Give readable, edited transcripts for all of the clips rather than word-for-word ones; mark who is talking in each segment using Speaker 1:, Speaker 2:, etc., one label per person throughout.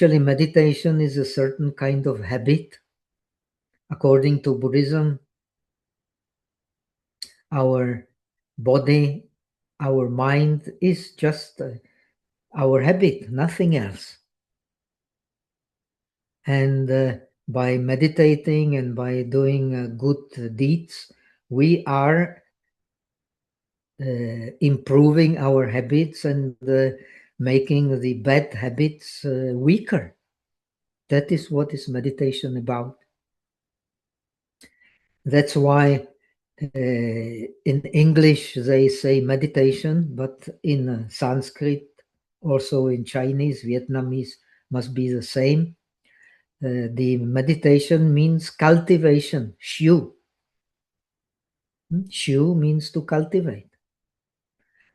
Speaker 1: Actually, meditation is a certain kind of habit. According to Buddhism, our body, our mind is just our habit, nothing else. And by meditating and by doing good deeds, we are improving our habits and making the bad habits weaker. That is what is meditation about. That's why in English they say meditation, but in Sanskrit, also in Chinese, Vietnamese, must be the same. The meditation means cultivation, shu. Shu means to cultivate.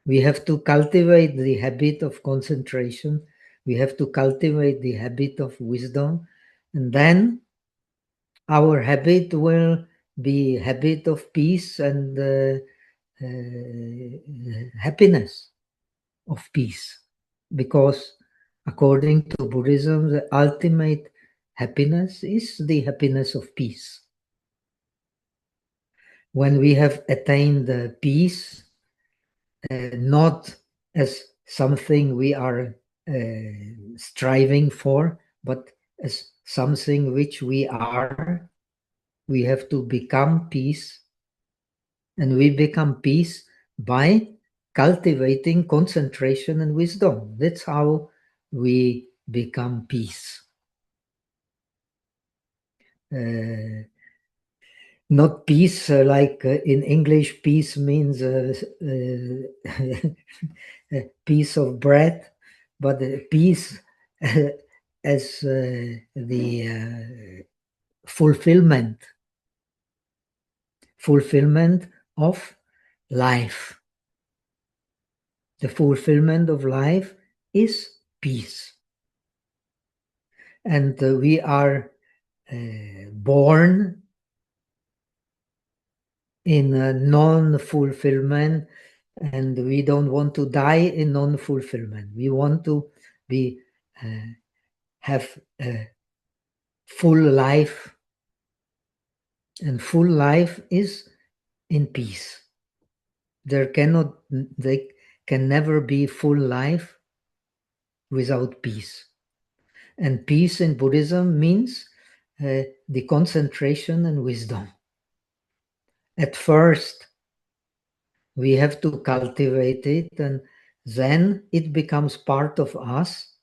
Speaker 1: We have to cultivate the habit of concentration. We have to cultivate the habit of wisdom. And then our habit will be habit of peace and happiness of peace. Because according to Buddhism, the ultimate happiness is the happiness of peace. When we have attained peace, not as something we are striving for, but as something which we are, we have to become peace. And we become peace by cultivating concentration and wisdom. That's how we become peace. Not peace like in English, peace means a piece of bread, but peace as the fulfillment of life. The fulfillment of life is peace. And we are born in a non-fulfillment, and we don't want to die in non-fulfillment. We want to be have a full life, and full life is in peace. They can never be full life without peace. And peace in Buddhism means the concentration and wisdom. At first, we have to cultivate it, and then it becomes part of us,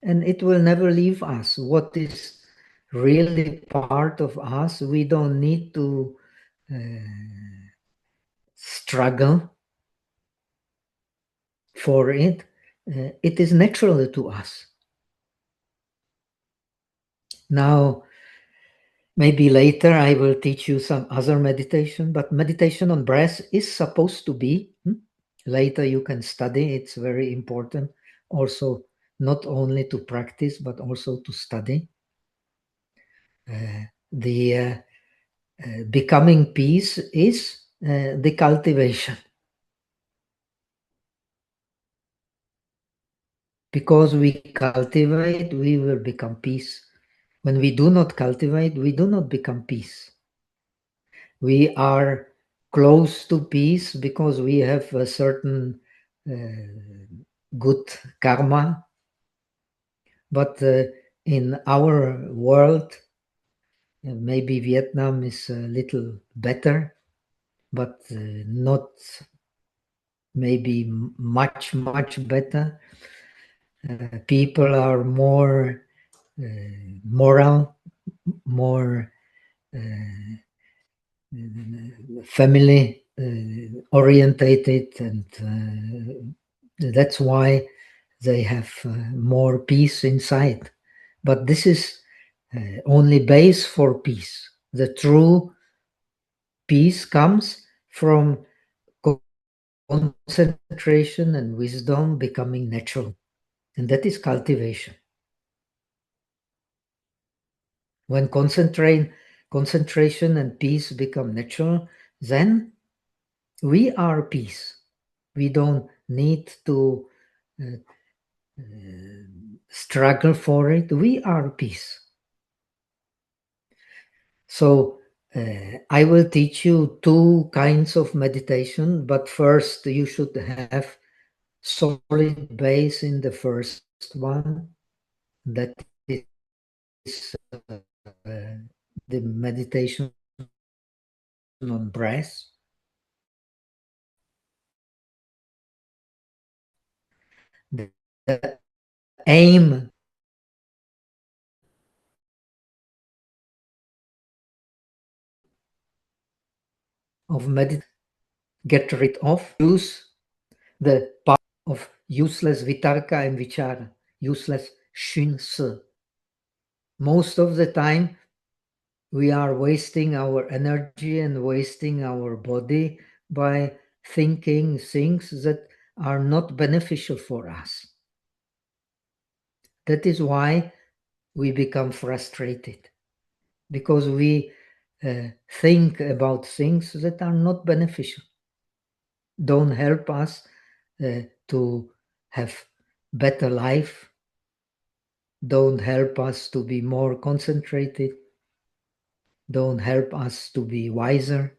Speaker 1: and it will never leave us. What is really part of us, we don't need to struggle for it. It is natural to us. Now, maybe later I will teach you some other meditation, but meditation on breath is supposed to be. Later you can study, it's very important. Also, not only to practice, but also to study. The becoming peace is the cultivation. Because we cultivate, we will become peace. When we do not cultivate, we do not become peace. We are close to peace because we have a certain good karma. But in our world, maybe Vietnam is a little better, but not maybe much, much better. People are more moral, more family orientated, and that's why they have more peace inside. But this is only base for peace. The true peace comes from concentration and wisdom becoming natural, and that is cultivation. When concentration and peace become natural, then we are peace. We don't need to struggle for it, we are peace. So I will teach you two kinds of meditation, but first you should have solid base in the first one. That is the meditation on breath. The aim of meditation, get rid of, use the power of useless vitarka and vichara, useless shin-se. Most of the time, we are wasting our energy and wasting our body by thinking things that are not beneficial for us. That is why we become frustrated, because we think about things that are not beneficial, don't help us to have better life, don't help us to be more concentrated, don't help us to be wiser.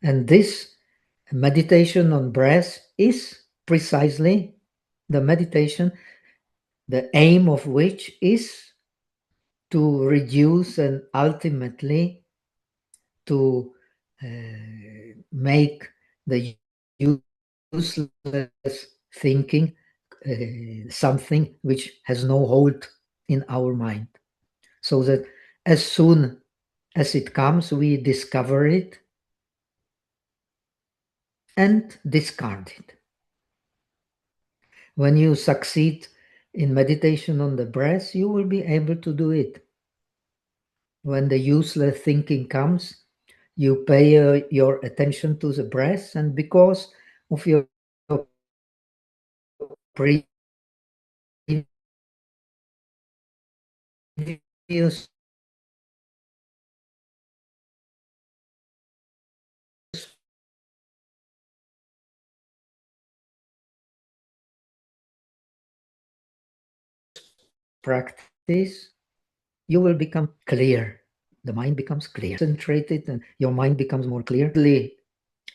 Speaker 1: And this meditation on breath is precisely the meditation, the aim of which is to reduce and ultimately to make the useless thinking something which has no hold in our mind. So that as soon as it comes, we discover it and discard it. When you succeed in meditation on the breath, you will be able to do it. When the useless thinking comes, you pay your attention to the breath, and because of your previous practice, you will become clear. The mind becomes clear, concentrated, and your mind becomes more clear. The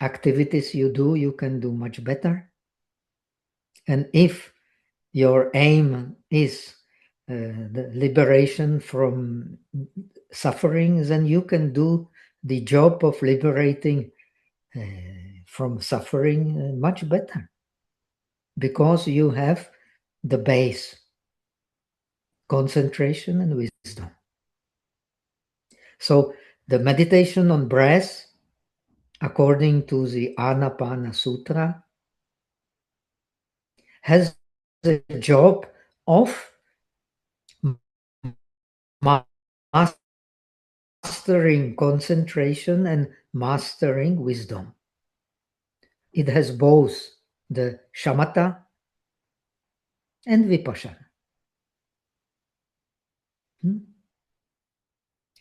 Speaker 1: activities you do, you can do much better. And if your aim is the liberation from suffering, then you can do the job of liberating from suffering much better, because you have the base, concentration and wisdom. So the meditation on breath, according to the Anapana Sutra, has the job of mastering concentration and mastering wisdom. It has both the shamatha and vipassana.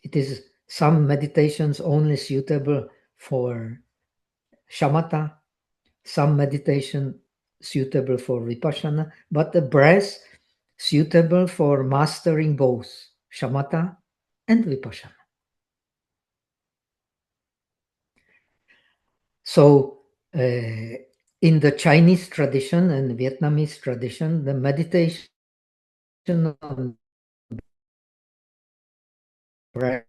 Speaker 1: It is some meditations only suitable for shamatha, some meditation suitable for vipassana, but the breath suitable for mastering both shamatha and vipassana. So in the Chinese tradition and Vietnamese tradition, the meditation on breath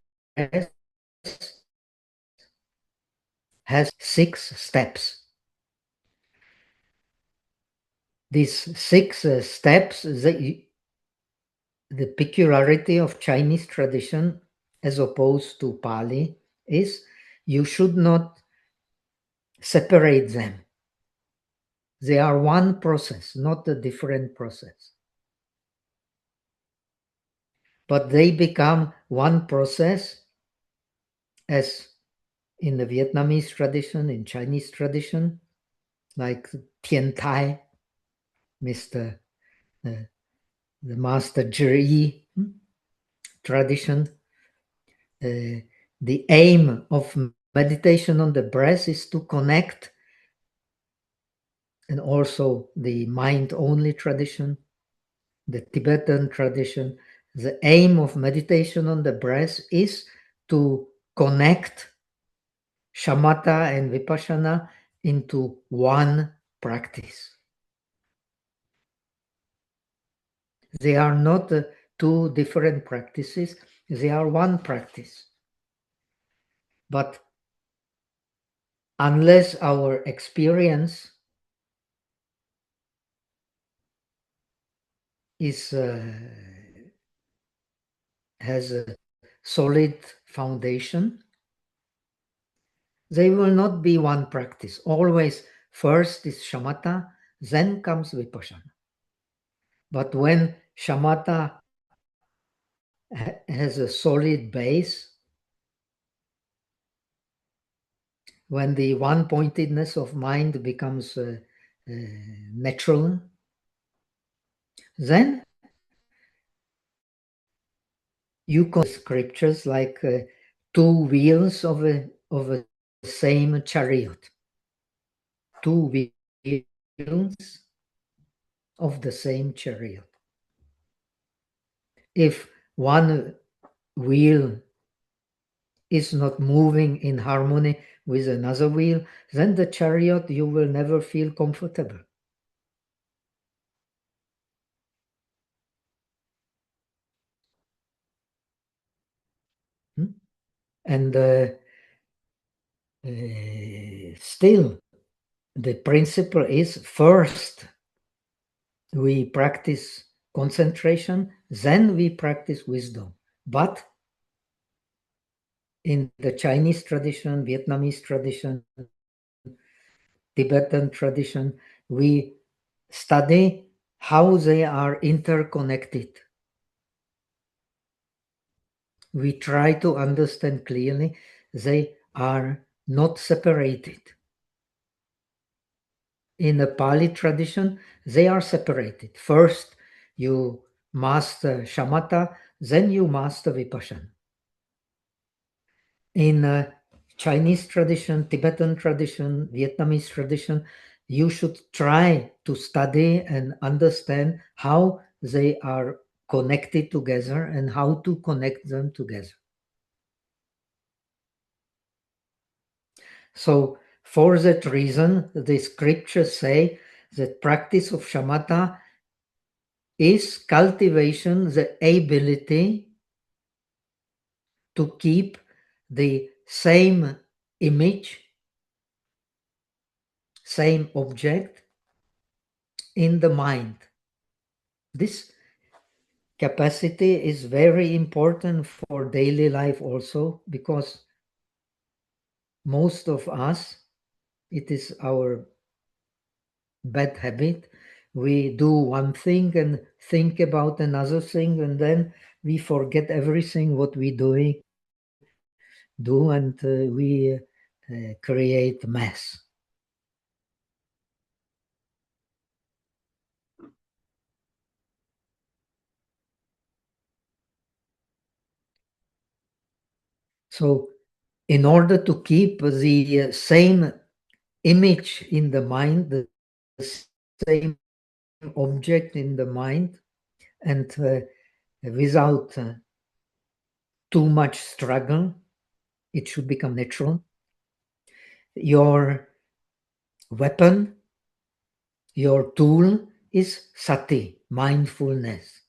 Speaker 1: has 6 steps. These 6 steps, the peculiarity of Chinese tradition as opposed to Pali is you should not separate them. They are one process, not a different process. But they become one process, as in the Vietnamese tradition, in Chinese tradition, like Tien Thai, Mr. The Master Zhi tradition. The aim of meditation on the breath is to connect and also the mind-only tradition, the Tibetan tradition. The aim of meditation on the breath is to connect shamatha and vipassana into one practice. They are not two different practices, they are one practice. But unless our experience is has a solid foundation, they will not be one practice. Always first is shamatha, then comes vipassana. But when shamatha has a solid base, when the one-pointedness of mind becomes natural, then you can scriptures like two wheels of a same chariot, two wheels of the same chariot. If one wheel is not moving in harmony with another wheel, then the chariot you will never feel comfortable. And still, the principle is first we practice concentration, then we practice wisdom. But in the Chinese tradition, Vietnamese tradition, Tibetan tradition, we study how they are interconnected. We try to understand clearly they are not separated. In the Pali tradition, they are separated. First, you master shamatha, then you master vipassana. In Chinese tradition, Tibetan tradition, Vietnamese tradition, you should try to study and understand how they are connected together and how to connect them together. So for that reason, the scriptures say that practice of shamatha is cultivation, the ability to keep the same image, same object in the mind. This capacity is very important for daily life also, because most of us, it is our bad habit. We do one thing and think about another thing, and then we forget everything what we do, and we create mess. So in order to keep the same image in the mind, the same object in the mind, and without too much struggle, it should become natural. Your weapon, your tool is sati, mindfulness.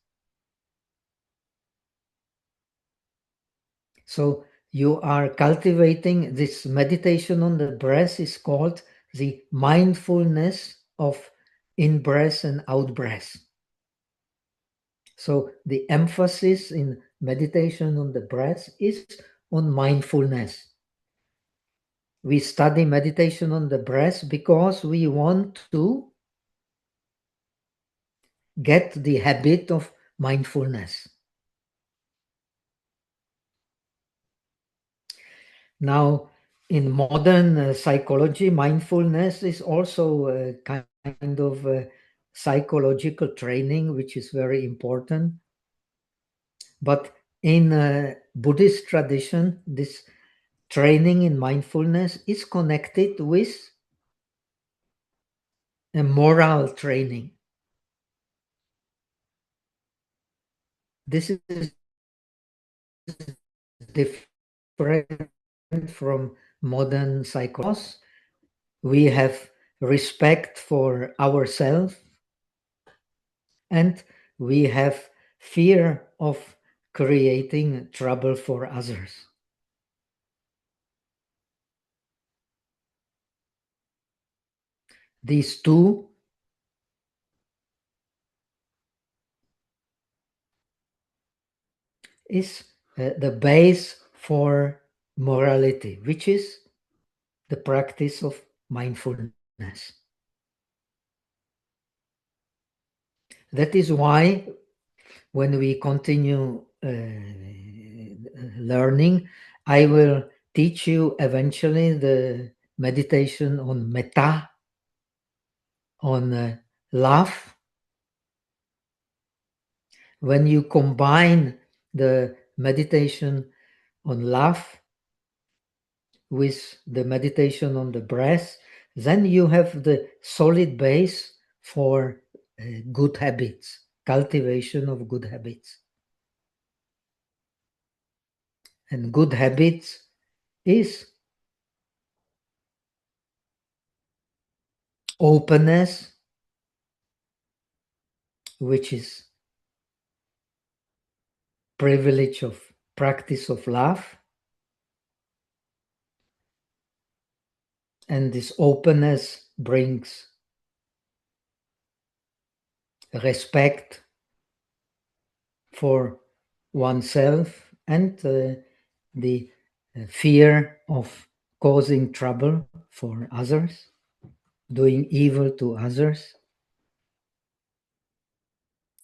Speaker 1: So you are cultivating this meditation on the breath is called the mindfulness of in-breath and out-breath. So the emphasis in meditation on the breath is on mindfulness. We study meditation on the breath because we want to get the habit of mindfulness. Now, in modern psychology, mindfulness is also a kind of psychological training, which is very important. But in Buddhist tradition, this training in mindfulness is connected with a moral training. This is different from modern psychology. We have respect for ourselves and we have fear of creating trouble for others. These two is the base for morality, which is the practice of mindfulness. That is why when we continue learning, I will teach you eventually the meditation on metta, on love. When you combine the meditation on love with the meditation on the breath, then you have the solid base for good habits, cultivation of good habits. And good habits is openness, which is privilege of practice of love. And this openness brings respect for oneself and the fear of causing trouble for others, doing evil to others.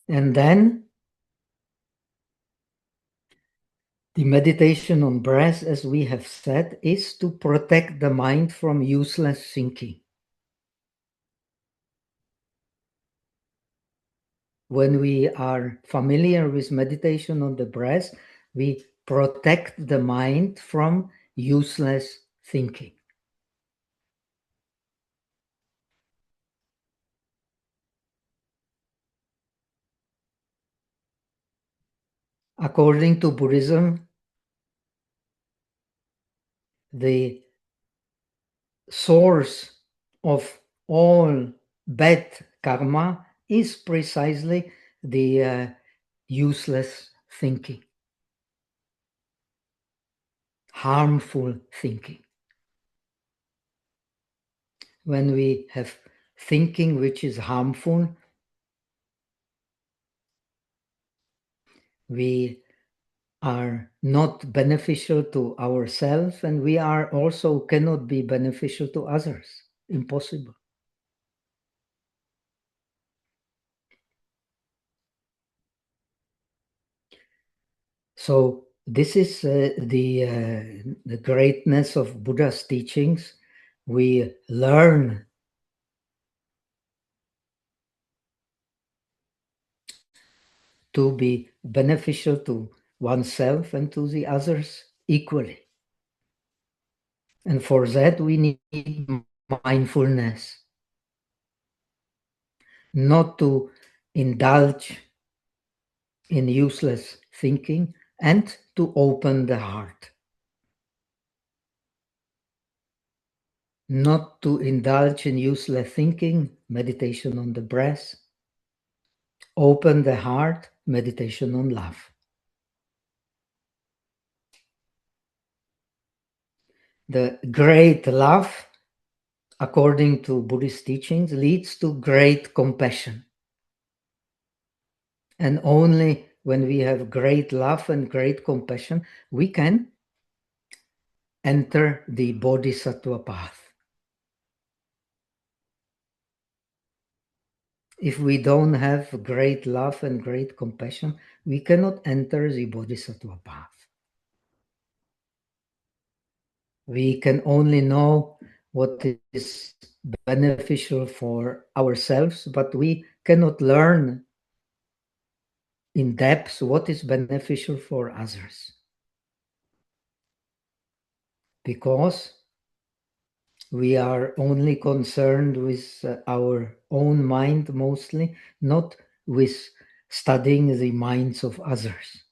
Speaker 1: And then the meditation on breath, as we have said, is to protect the mind from useless thinking. When we are familiar with meditation on the breath, we protect the mind from useless thinking. According to Buddhism, the source of all bad karma is precisely the useless thinking, harmful thinking. When we have thinking which is harmful, we are not beneficial to ourselves, and we are also cannot be beneficial to others. Impossible. So this is the greatness of Buddha's teachings. We learn to be beneficial to oneself and to the others equally. And for that, we need mindfulness, not to indulge in useless thinking and to open the heart. Not to indulge in useless thinking, meditation on the breath. Open the heart, meditation on love. The great love, according to Buddhist teachings, leads to great compassion. And only when we have great love and great compassion, we can enter the bodhisattva path. If we don't have great love and great compassion, we cannot enter the bodhisattva path. We can only know what is beneficial for ourselves, but we cannot learn in depth what is beneficial for others. Because we are only concerned with our own mind mostly, not with studying the minds of others.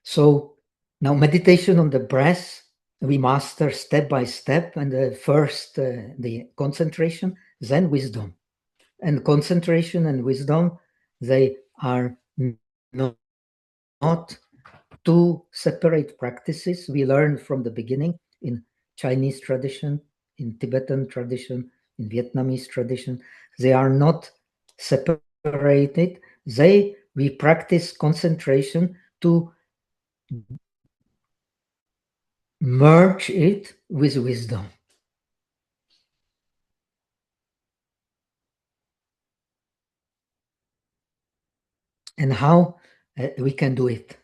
Speaker 1: So now meditation on the breath, we master step by step, and first the concentration, then wisdom. And concentration and wisdom, they are not two separate practices. We learn from the beginning in Chinese tradition, in Tibetan tradition, in Vietnamese tradition. They are not separated. We practice concentration to merge it with wisdom. And how we can do it?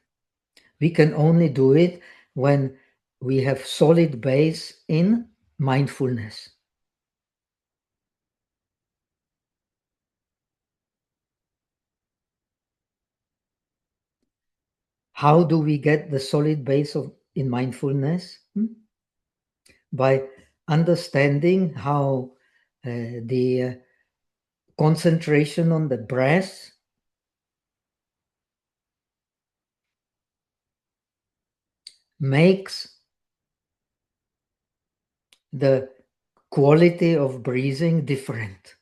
Speaker 1: We can only do it when we have solid base in mindfulness. How do we get the solid base in mindfulness? By understanding how the concentration on the breath makes the quality of breathing different.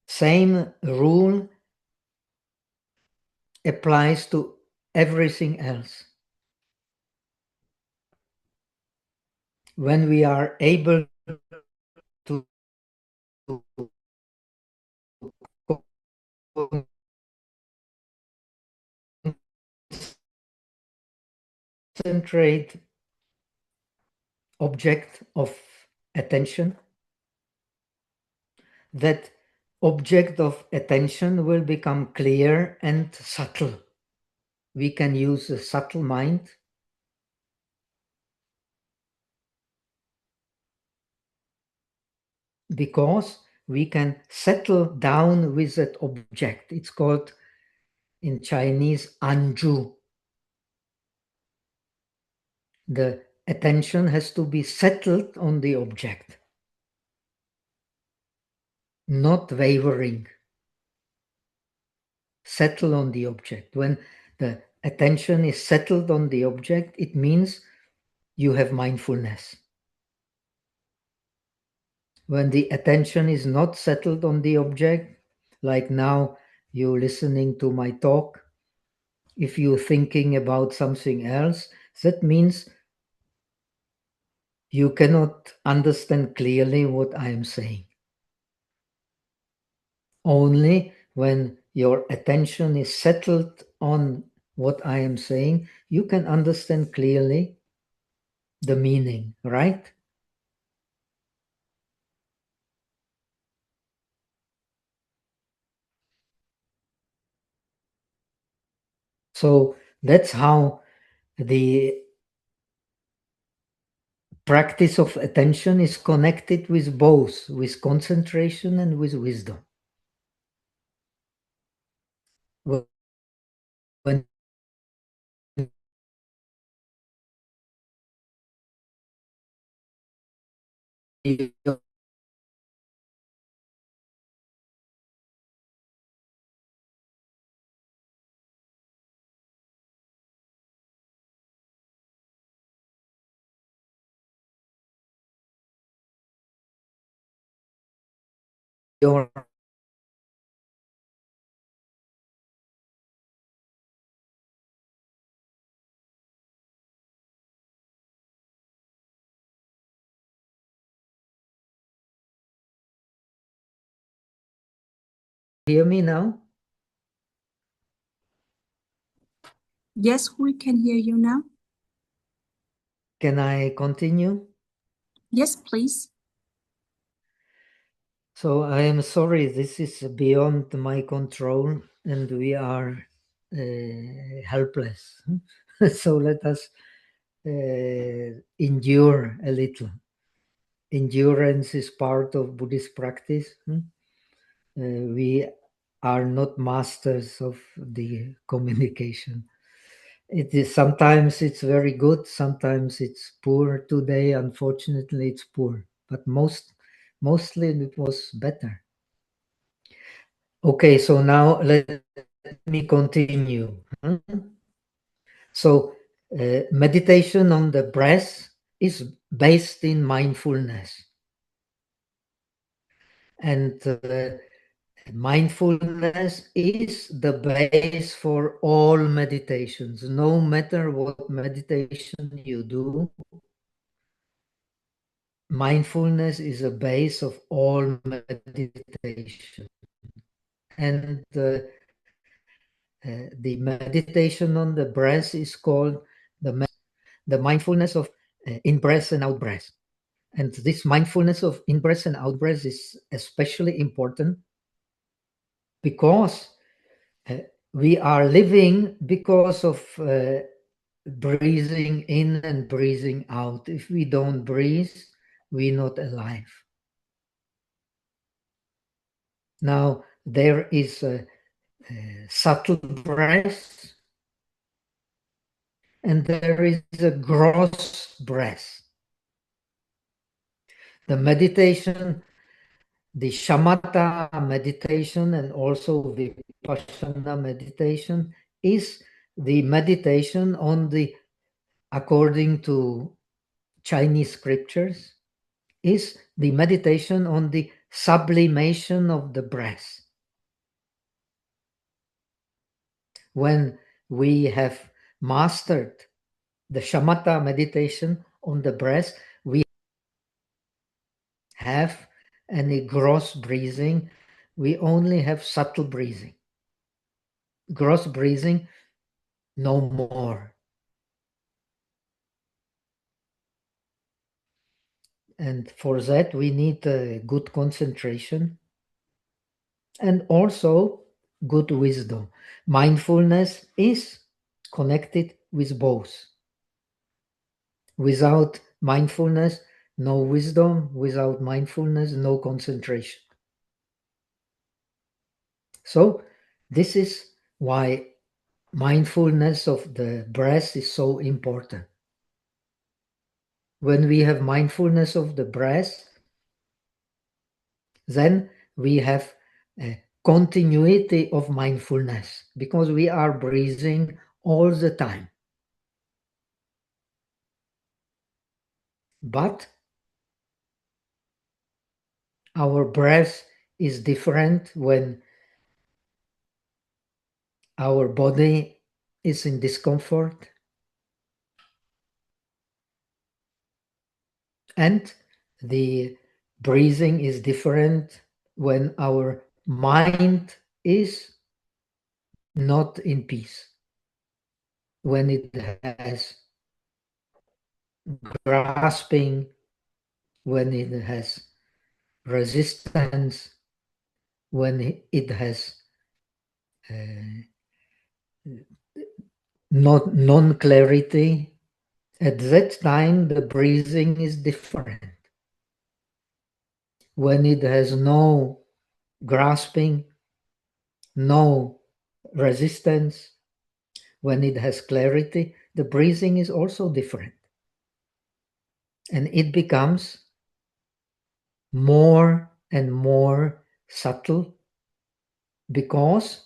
Speaker 1: Same rule applies to everything else. When we are able to concentrate object of attention, that object of attention will become clear and subtle. We can use a subtle mind because we can settle down with that object. It's called in Chinese anju. The attention has to be settled on the object, not wavering. Settle on the object. When the attention is settled on the object, it means you have mindfulness. When the attention is not settled on the object, like now you're listening to my talk, if you're thinking about something else, that means you cannot understand clearly what I am saying. Only when your attention is settled on what I am saying, you can understand clearly the meaning, right? So that's how the practice of attention is connected with both, with concentration and with wisdom. When your hear me now?
Speaker 2: Yes, we can hear you now.
Speaker 1: Can I continue?
Speaker 2: Yes, please.
Speaker 1: So I am sorry, this is beyond my control and we are helpless. So let us endure a little. Endurance is part of Buddhist practice. We are not masters of the communication. It is sometimes it's very good, sometimes it's poor. Today, unfortunately, it's poor, but mostly it was better. Okay, so now let me continue. So, meditation on the breath is based in mindfulness. And mindfulness is the base for all meditations. No matter what meditation you do, mindfulness is a base of all meditation. And the meditation on the breath is called the mindfulness of in-breath and out-breath. And this mindfulness of in-breath and out-breath is especially important because we are living because of breathing in and breathing out. If we don't breathe, we're not alive. Now, there is a subtle breath and there is a gross breath. The meditation, the shamatha meditation and also vipassana meditation is the meditation on the, according to Chinese scriptures, is the meditation on the sublimation of the breath. When we have mastered the shamatha meditation on the breath, we have any gross breathing, we only have subtle breathing. Gross breathing, no more. And for that, we need a good concentration and also good wisdom. Mindfulness is connected with both. Without mindfulness, no wisdom. Without mindfulness, no concentration. So this is why mindfulness of the breath is so important. When we have mindfulness of the breath, then we have a continuity of mindfulness because we are breathing all the time. But our breath is different when our body is in discomfort. And the breathing is different when our mind is not in peace, when it has grasping, when it has resistance, when it has not non-clarity. At that time, the breathing is different. When it has no grasping, no resistance, when it has clarity, the breathing is also different. And it becomes more and more subtle because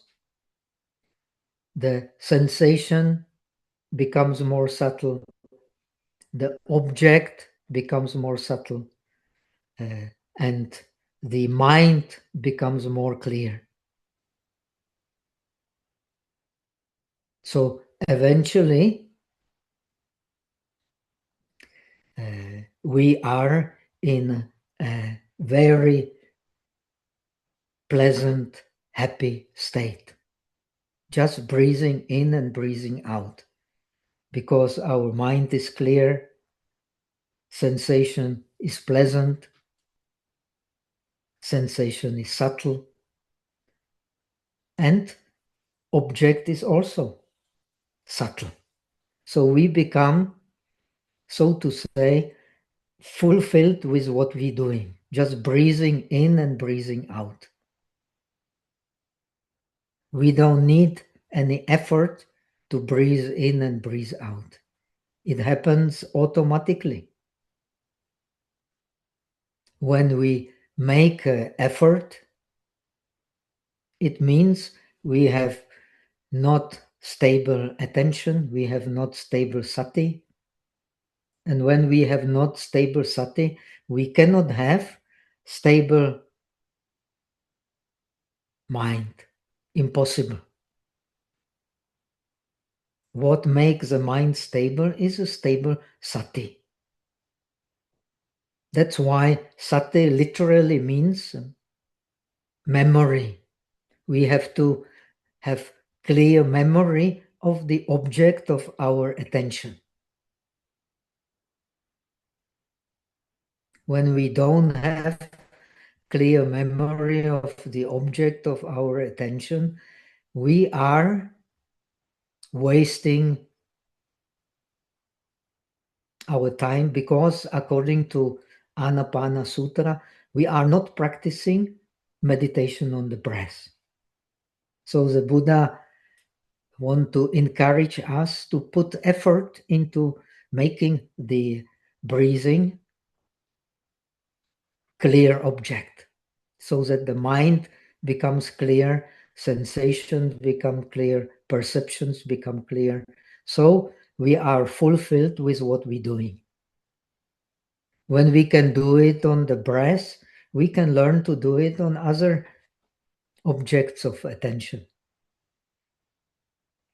Speaker 1: the sensation becomes more subtle, the object becomes more subtle, and the mind becomes more clear. So eventually, we are in a very pleasant, happy state, just breathing in and breathing out, because our mind is clear, sensation is pleasant, sensation is subtle, and object is also subtle. So we become, so to say, fulfilled with what we're doing, just breathing in and breathing out. We don't need any effort to breathe in and breathe out. It happens automatically. When we make an effort, it means we have not stable attention, we have not stable sati. And when we have not stable sati, we cannot have stable mind. Impossible. What makes the mind stable is a stable sati. That's why sati literally means memory. We have to have clear memory of the object of our attention. When we don't have clear memory of the object of our attention, we are wasting our time, because according to Anapana Sutra, we are not practicing meditation on the breath. So the Buddha want to encourage us to put effort into making the breathing clear object, so that the mind becomes clear, sensations become clear, perceptions become clear. So we are fulfilled with what we're doing. When we can do it on the breath, we can learn to do it on other objects of attention.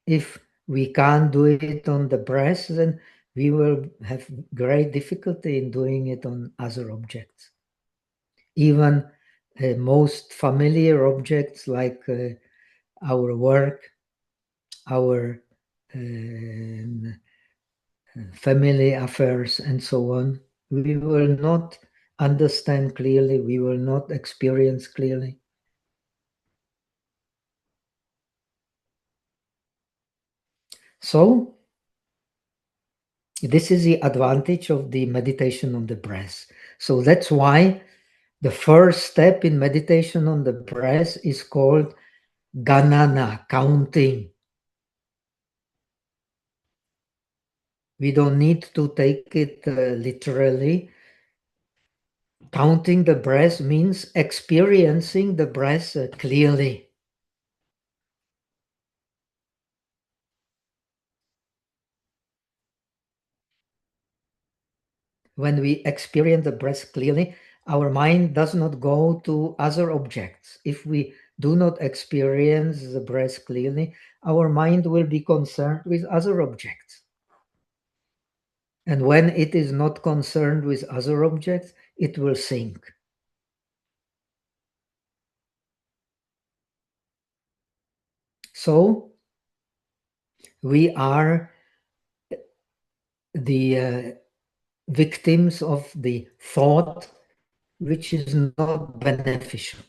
Speaker 1: If we can't do it on the breath, then we will have great difficulty in doing it on other objects. Even most familiar objects like our work, our family affairs, and so on, we will not understand clearly, we will not experience clearly. So, this is the advantage of the meditation on the breath. So that's why the first step in meditation on the breath is called ganana, counting. We don't need to take it literally. Counting the breath means experiencing the breath clearly. When we experience the breath clearly, our mind does not go to other objects. If we do not experience the breath clearly, our mind will be concerned with other objects. And when it is not concerned with other objects, it will sink. So we are the victims of the thought which is not beneficial.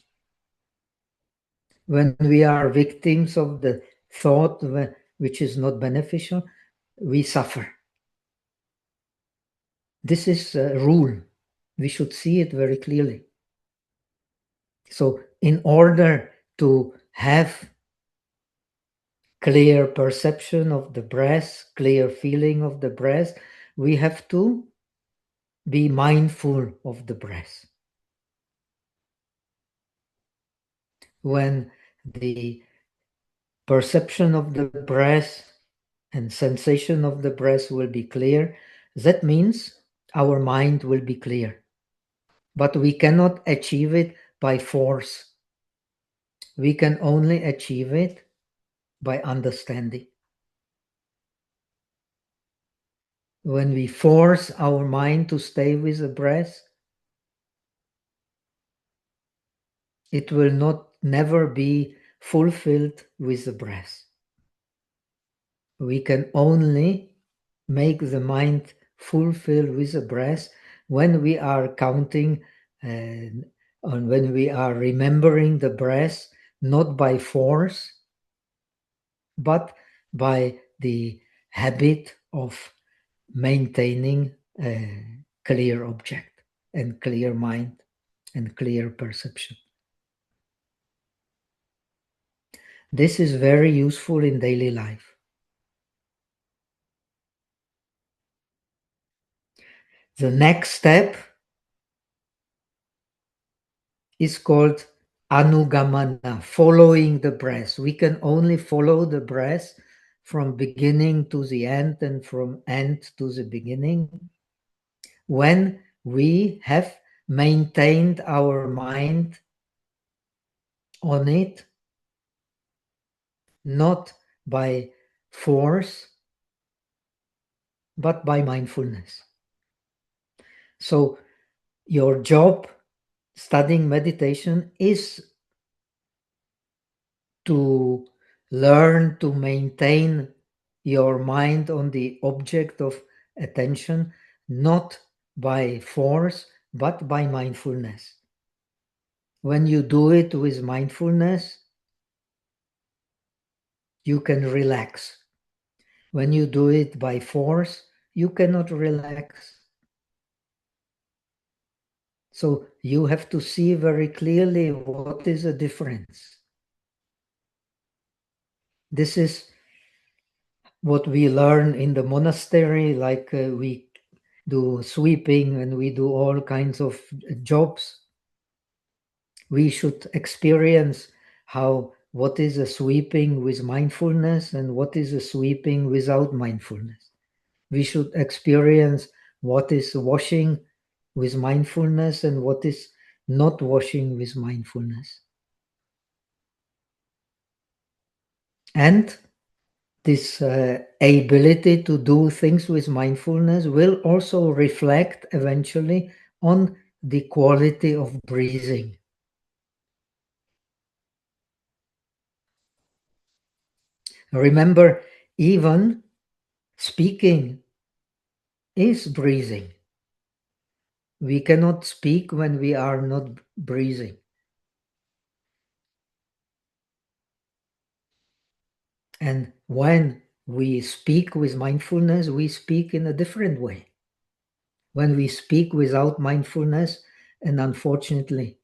Speaker 1: When we are victims of the thought which is not beneficial, we suffer. This is a rule. We should see it very clearly. So in order to have clear perception of the breath, clear feeling of the breath, we have to be mindful of the breath. When the perception of the breath and sensation of the breath will be clear, that means our mind will be clear. But we cannot achieve it by force. We can only achieve it by understanding. When we force our mind to stay with the breath, it will never be fulfilled with the breath. We can only make the mind fulfilled with the breath when we are counting and when we are remembering the breath, not by force, but by the habit of maintaining a clear object and clear mind and clear perception. This is very useful in daily life. The next step is called anugamana, following the breath. We can only follow the breath from beginning to the end and from end to the beginning when we have maintained our mind on it, not by force, but by mindfulness. So your job studying meditation is to learn to maintain your mind on the object of attention, not by force, but by mindfulness. When you do it with mindfulness, you can relax. When you do it by force, you cannot relax. So you have to see very clearly what is the difference. This is what we learn in the monastery, like we do sweeping and we do all kinds of jobs. We should experience what is a sweeping with mindfulness and what is a sweeping without mindfulness. We should experience what is washing with mindfulness and what is not washing with mindfulness. And this ability to do things with mindfulness will also reflect eventually on the quality of breathing. Remember, even speaking is breathing. We cannot speak when we are not breathing. And when we speak with mindfulness, we speak in a different way. When we speak without mindfulness, and unfortunately,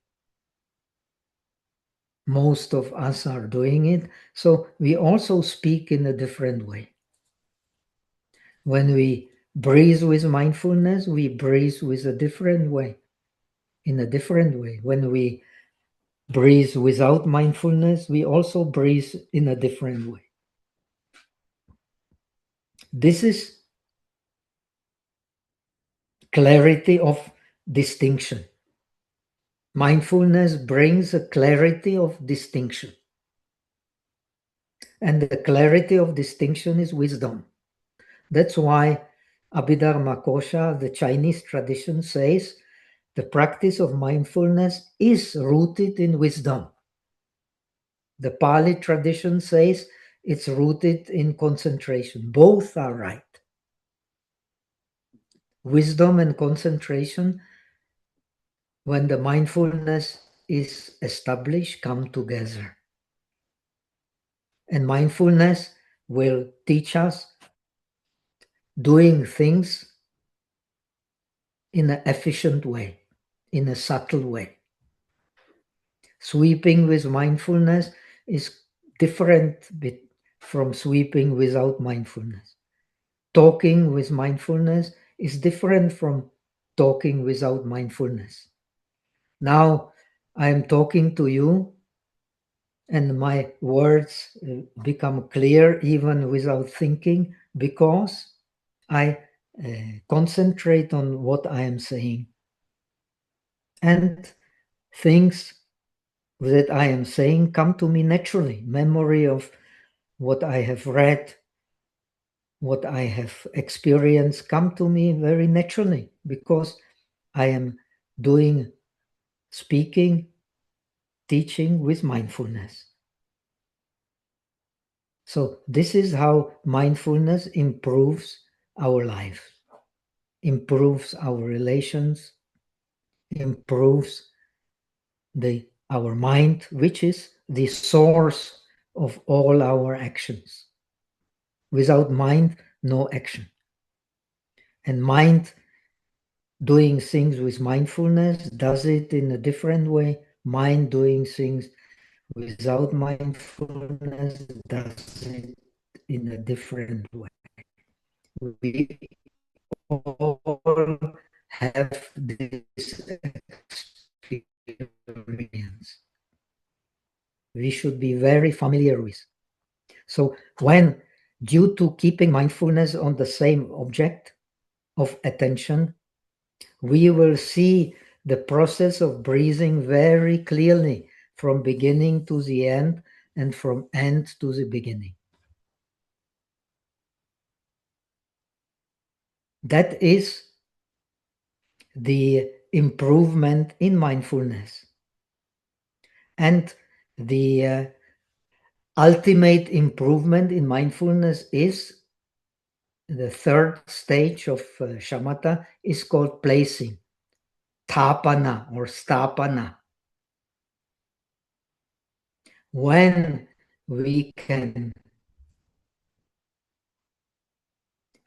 Speaker 1: most of us are doing it, so we also speak in a different way. When we breathe with mindfulness, we breathe with a different way, in a different way. When we breathe without mindfulness, we also breathe in a different way. This is clarity of distinction. Mindfulness brings a clarity of distinction. And the clarity of distinction is wisdom. That's why Abhidharma Kosha, the Chinese tradition, says the practice of mindfulness is rooted in wisdom. The Pali tradition says it's rooted in concentration. Both are right. Wisdom and concentration, when the mindfulness is established, come together. And mindfulness will teach us doing things in an efficient way, in a subtle way. Sweeping with mindfulness is different from sweeping without mindfulness. Talking with mindfulness is different from talking without mindfulness. Now I am talking to you and my words become clear even without thinking because I concentrate on what I am saying. And things that I am saying come to me naturally. Memory of what I have read, what I have experienced come to me very naturally because I am doing speaking, teaching with mindfulness. So this is how mindfulness improves our life, improves our relations, improves our mind, which is the source of all our actions. Without mind, no action. And mind doing things with mindfulness does it in a different way. Mind doing things without mindfulness does it in a different way. We all have this experience. We should be very familiar with. So when, due to keeping mindfulness on the same object of attention, we will see the process of breathing very clearly from beginning to the end and from end to the beginning. That is the improvement in mindfulness. And the ultimate improvement in mindfulness is the third stage of shamatha is called placing, tapana or stapana. When we can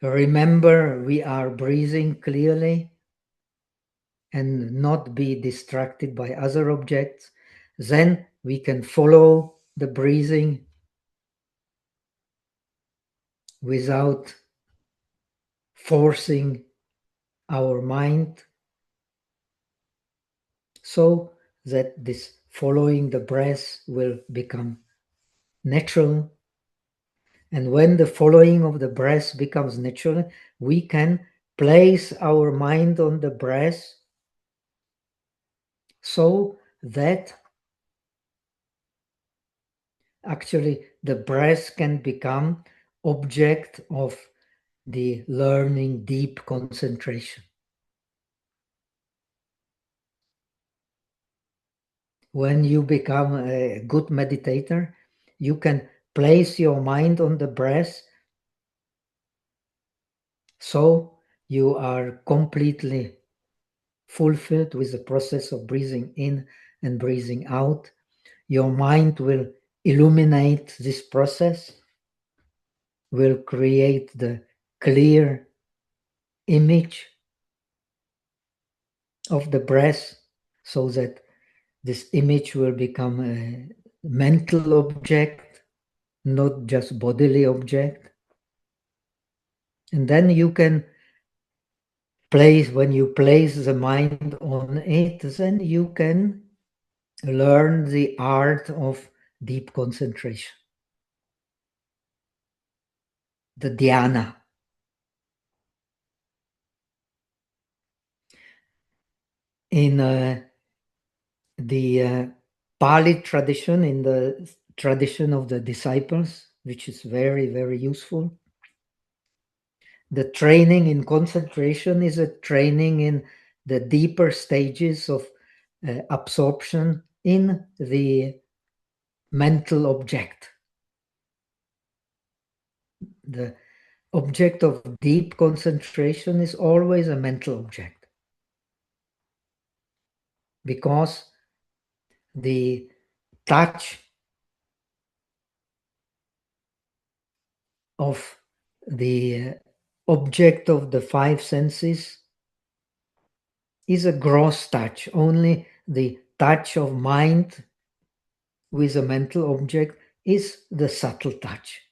Speaker 1: remember we are breathing clearly and not be distracted by other objects, then we can follow the breathing without forcing our mind, so that this following the breath will become natural. And when the following of the breath becomes natural, we can place our mind on the breath so that actually the breath can become object of the learning deep concentration. When you become a good meditator, you can place your mind on the breath, so you are completely fulfilled with the process of breathing in and breathing out. Your mind will illuminate this process, will create the clear image of the breath, so that this image will become a mental object, not just bodily object. And then you can place, when you place the mind on it, then you can learn the art of deep concentration, the dhyana. In the Pali tradition, in the tradition of the disciples, which is very, very useful, the training in concentration is a training in the deeper stages of absorption in the mental object. The object of deep concentration is always a mental object, because the touch of the object of the five senses is a gross touch. Only the touch of mind with a mental object is the subtle touch.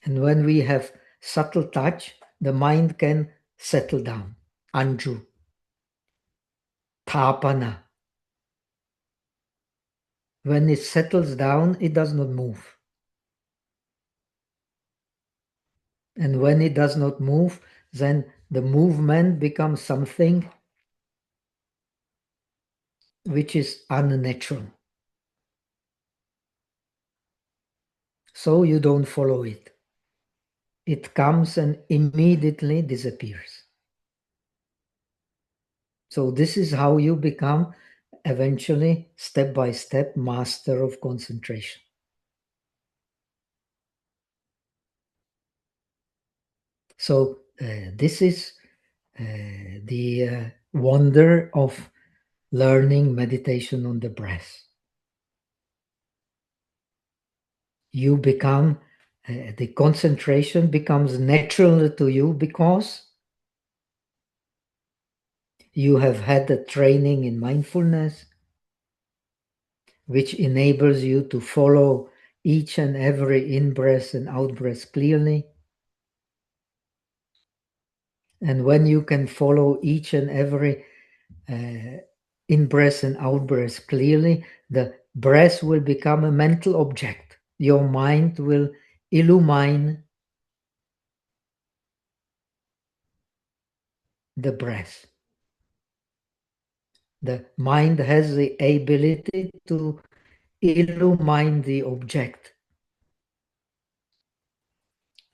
Speaker 1: And when we have subtle touch, the mind can settle down. Anju, tapana. When it settles down, it does not move. And when it does not move, then the movement becomes something which is unnatural. So you don't follow it. It comes and immediately disappears. So this is how you become eventually, step by step, master of concentration. So this is the wonder of learning meditation on the breath. You become, the concentration becomes natural to you because you have had a training in mindfulness, which enables you to follow each and every in-breath and out-breath clearly. And when you can follow each and every in-breath and out-breath clearly, the breath will become a mental object. Your mind will illumine the breath. The mind has the ability to illumine the object.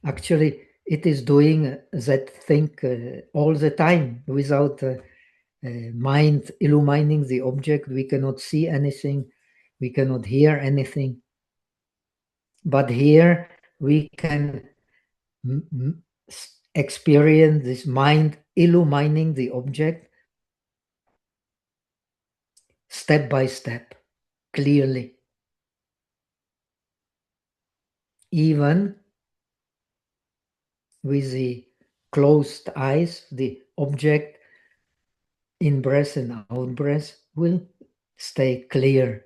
Speaker 1: Actually, it is doing that thing all the time. Without mind illumining the object, we cannot see anything, we cannot hear anything. But here we can experience this mind illumining the object step by step, clearly. Even with the closed eyes, the object in breath and out breath will stay clear.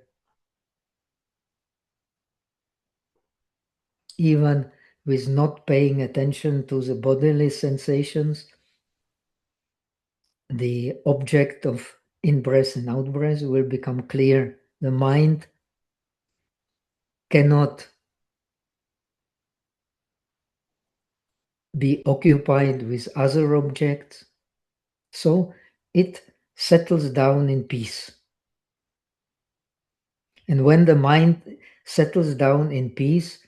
Speaker 1: Even with not paying attention to the bodily sensations, the object of in-breath and out-breath will become clear. The mind cannot be occupied with other objects, so it settles down in peace. And when the mind settles down in peace,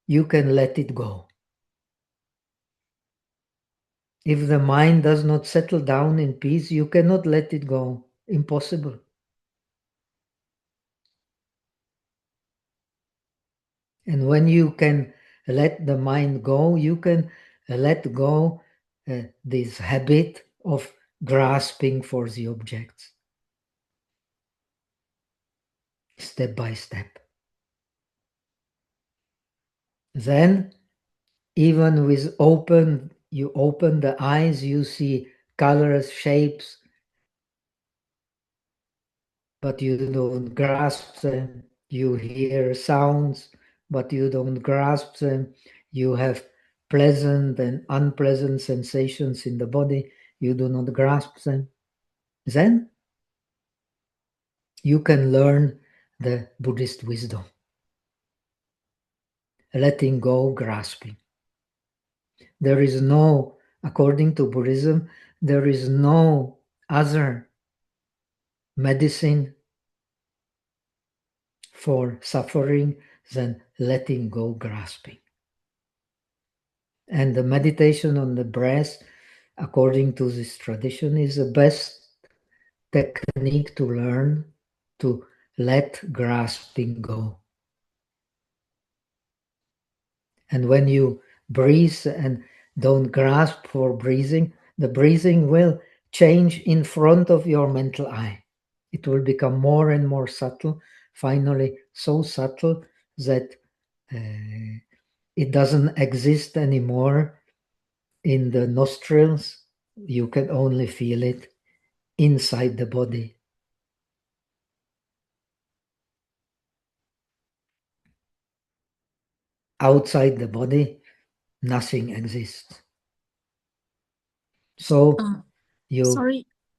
Speaker 1: you can let it go. If the mind does not settle down in peace, you cannot let it go. Impossible. And when you can let the mind go, you can let go this habit of grasping for the objects, step by step. Then, even with you open the eyes, you see colors, shapes, but you don't grasp them. You hear sounds, but you don't grasp them. You have pleasant and unpleasant sensations in the body. You do not grasp them. Then you can learn the Buddhist wisdom. Letting go, grasping. There is no, according to Buddhism, there is no other medicine for suffering than letting go, grasping. And the meditation on the breath, according to this tradition, is the best technique to learn to let grasping go. And when you breathe and don't grasp for breathing, the breathing will change in front of your mental eye. It will become more and more subtle, finally so subtle that it doesn't exist anymore in the nostrils. You can only feel it inside the body. Outside the body, nothing exists. So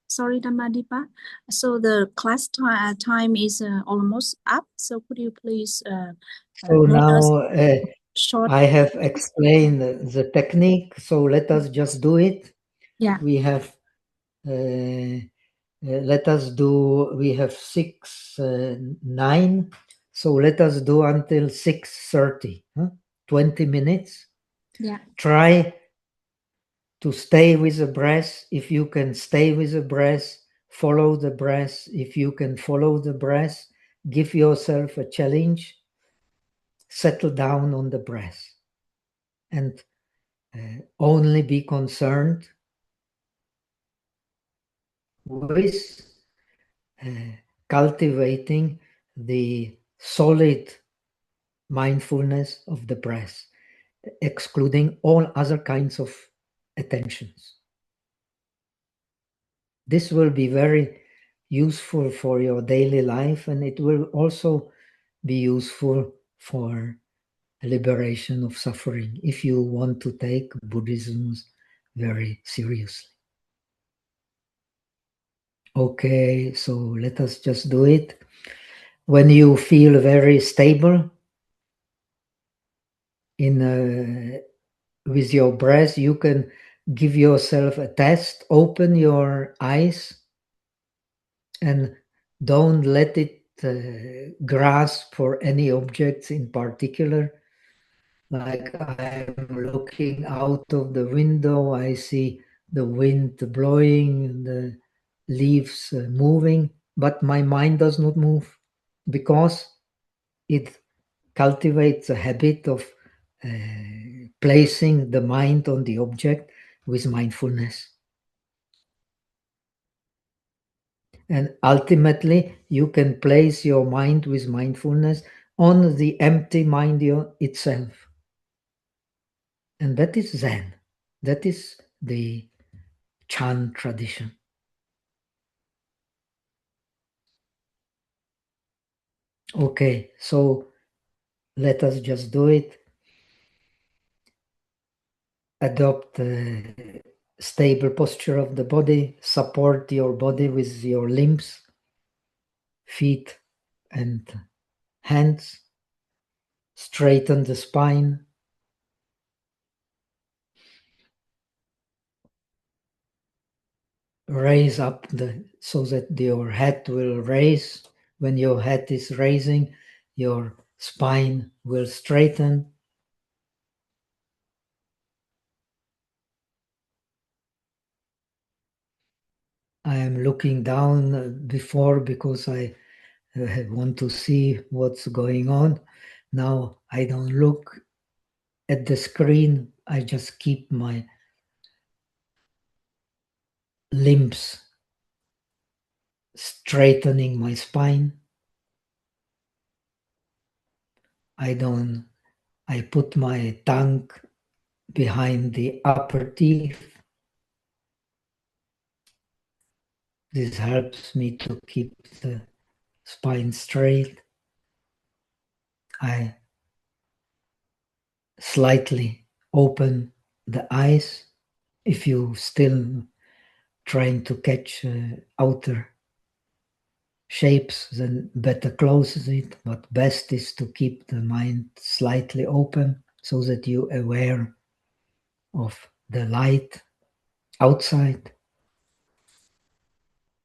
Speaker 2: Sorry, Dhammadipa. So the class time is almost up. So could you please
Speaker 1: so
Speaker 2: let us
Speaker 1: now
Speaker 2: short?
Speaker 1: I have explained the technique, so let us just do it.
Speaker 2: Yeah.
Speaker 1: We have let us do, we have 9, so let us do until 6:30, 20 minutes.
Speaker 2: Yeah.
Speaker 1: Try to stay with the breath. If you can stay with the breath, follow the breath. If you can follow the breath, give yourself a challenge. Settle down on the breath and only be concerned with cultivating the solid mindfulness of the breath, excluding all other kinds of attentions. This will be very useful for your daily life, and it will also be useful for liberation of suffering if you want to take Buddhism very seriously. Okay, so let us just do it. When you feel very stable with your breath, you can give yourself a test. Open your eyes and don't let it grasp for any objects in particular. Like I'm looking out of the window, I see the wind blowing, the leaves moving, but my mind does not move because it cultivates a habit of placing the mind on the object with mindfulness. And ultimately, you can place your mind with mindfulness on the empty mind itself. And that is Zen. That is the Chan tradition. Okay, so let us just do it. Adopt a stable posture of the body. Support your body with your limbs, feet, and hands. Straighten the spine. Raise up so that your head will raise. When your head is raising, your spine will straighten. I am looking down before because I want to see what's going on. Now I don't look at the screen. I just keep my limbs straightening my spine. I put my tongue behind the upper teeth. This helps me to keep the spine straight. I slightly open the eyes. If you still trying to catch outer shapes, then better close it, but best is to keep the mind slightly open so that you're aware of the light outside,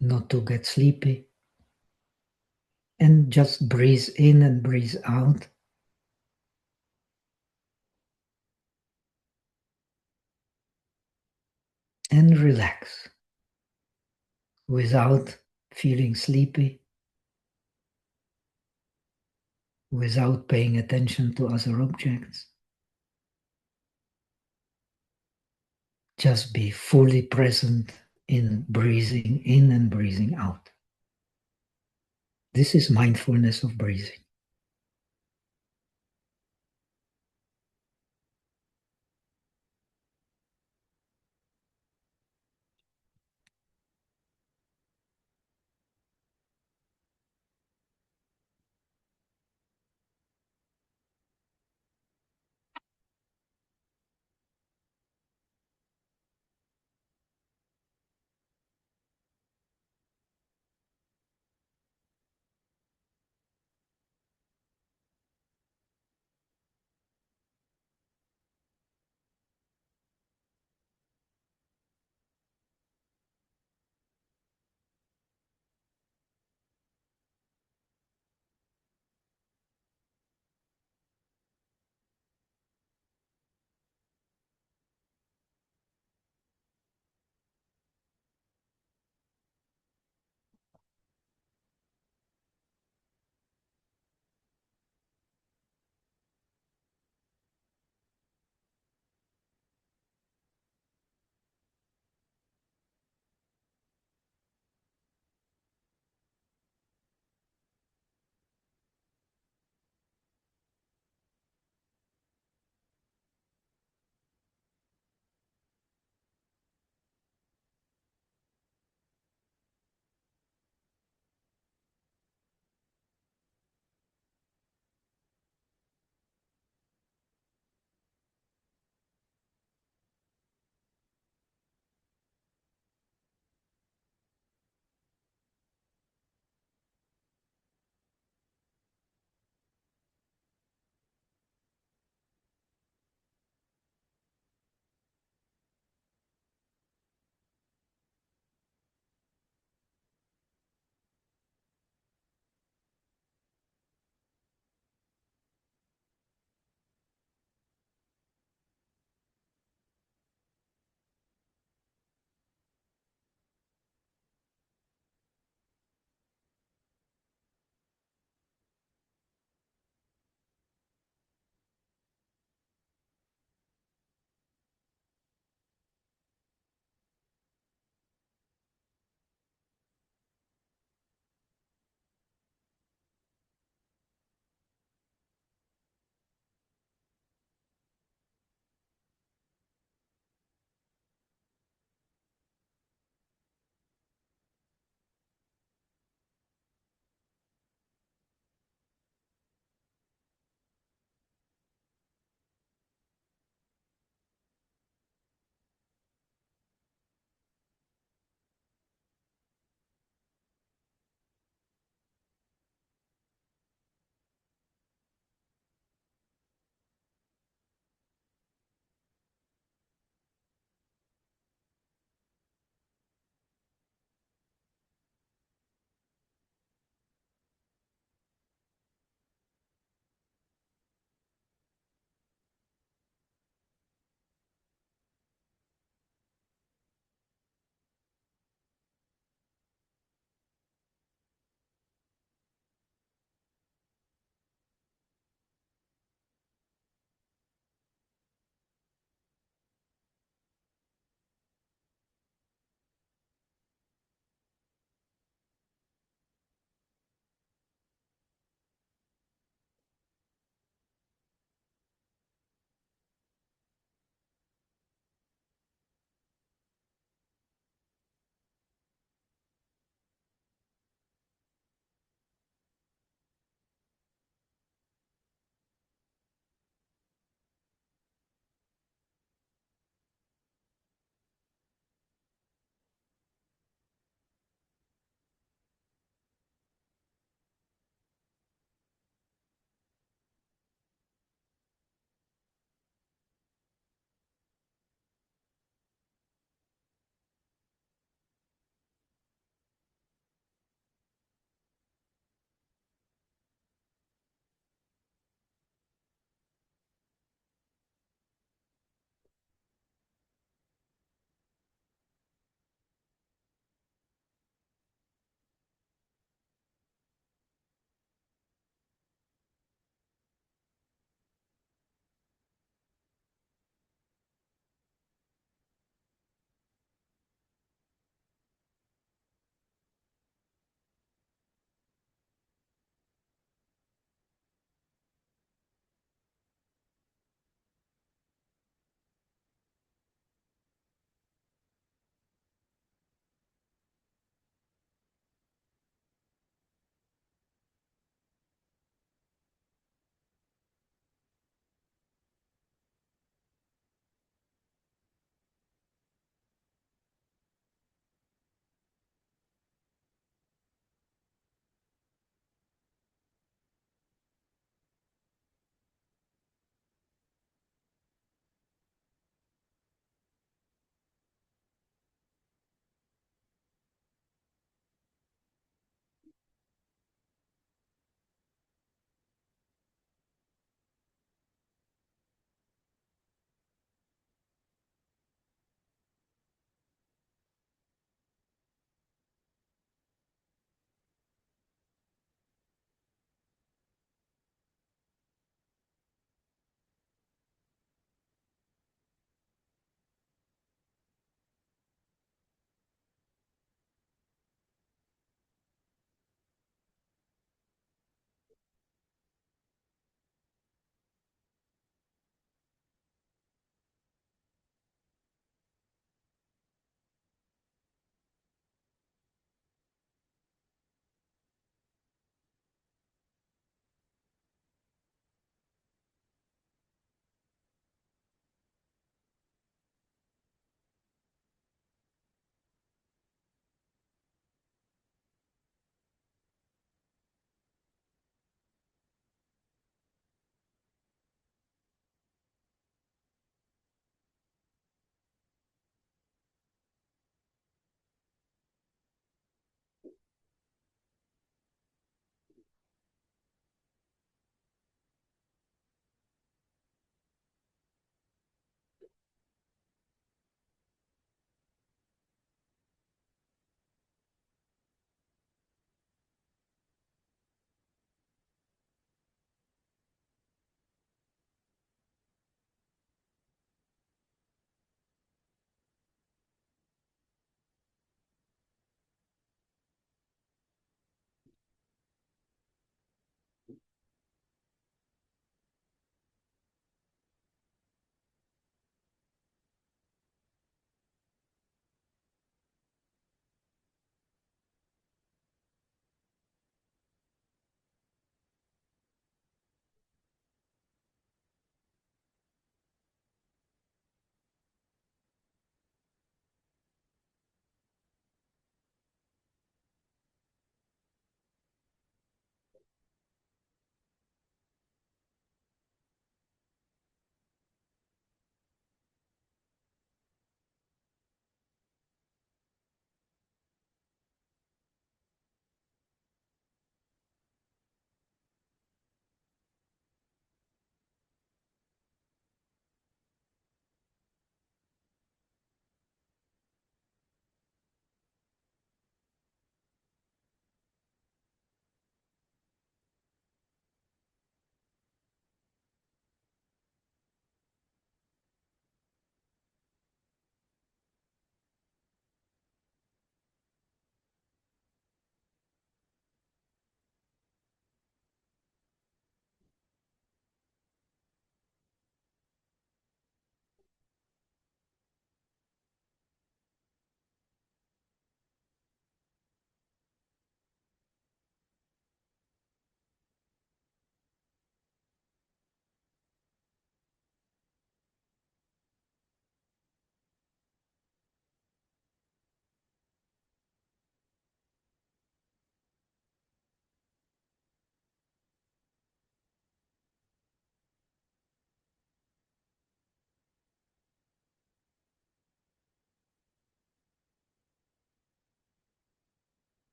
Speaker 1: not to get sleepy, and just breathe in and breathe out. And relax without feeling sleepy, without paying attention to other objects. Just be fully present in breathing in and breathing out. This is mindfulness of breathing.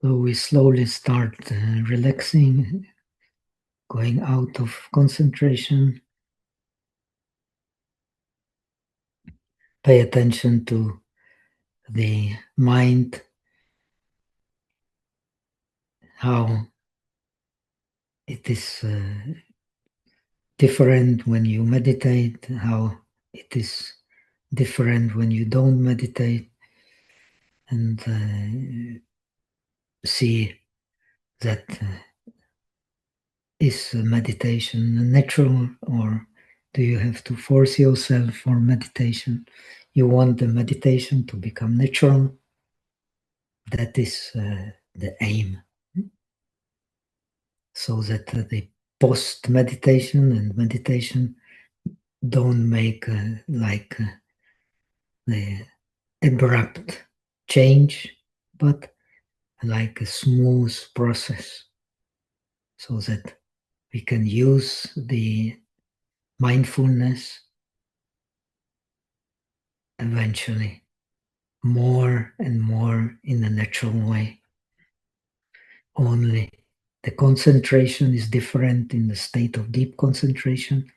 Speaker 1: So we slowly start relaxing, going out of concentration. Pay attention to the mind, how it is different when you meditate, how it is different when you don't meditate, and see that is meditation natural, or do you have to force yourself for meditation? You want the meditation to become natural. That is the aim. So that the post meditation and meditation don't make like the abrupt change, but like a smooth process, so that we can use the mindfulness eventually more and more in a natural way. Only the concentration is different in the state of deep concentration,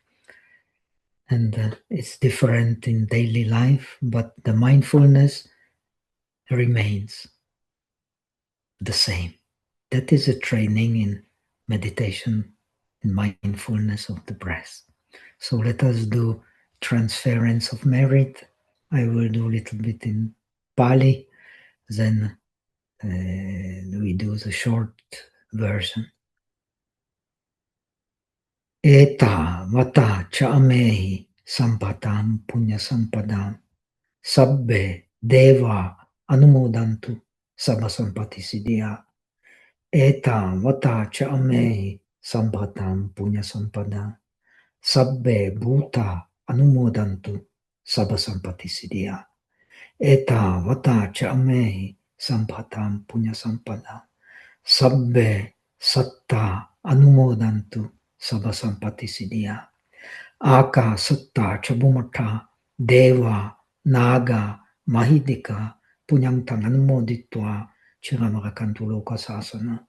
Speaker 1: and it's different in daily life, but the mindfulness remains the same. That is a training in meditation, in mindfulness of the breath. So let us do transference of merit. I will do a little bit in Pali, then we do the short version. Eta vata chaamehi sampatam punya sampadam sabbe deva anumodantu sabba sampati siddhya. Eta vata chaamehi sampatam punya sampadam sabbe bhuta anumodantu sabba sampati siddhya. Eta vata chaamehi sampatam punya sampadam sabbe satta anumodantu sabba sampati siddhya. Aka satta chabumata deva naga mahidika punyantang anumoditva chiramarakantu loka sasana.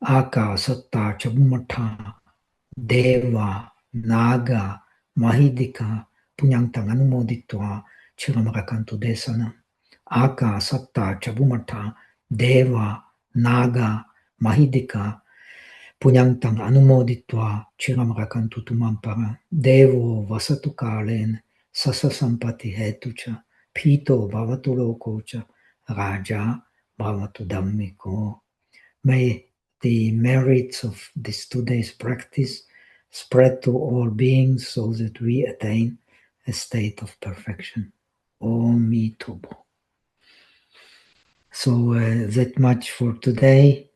Speaker 1: Aka satta chabumata deva naga mahidika punyantang anumoditva chiramarakantu desana. Aka satta chabumata deva naga mahidika punyantang anumoditva chiramarakantu tumampara. Devo vasatu kalen sasa sampati hetucha pito bhavatu lokocha raja bhavatu dhammiko. May the merits of this today's practice spread to all beings so that we attain a state of perfection. Om Mitobo. So that much for today,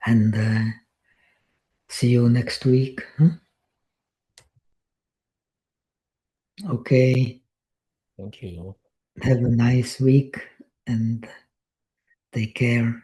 Speaker 1: and see you next week. Okay.
Speaker 3: Thank you.
Speaker 1: Have a nice week and take care.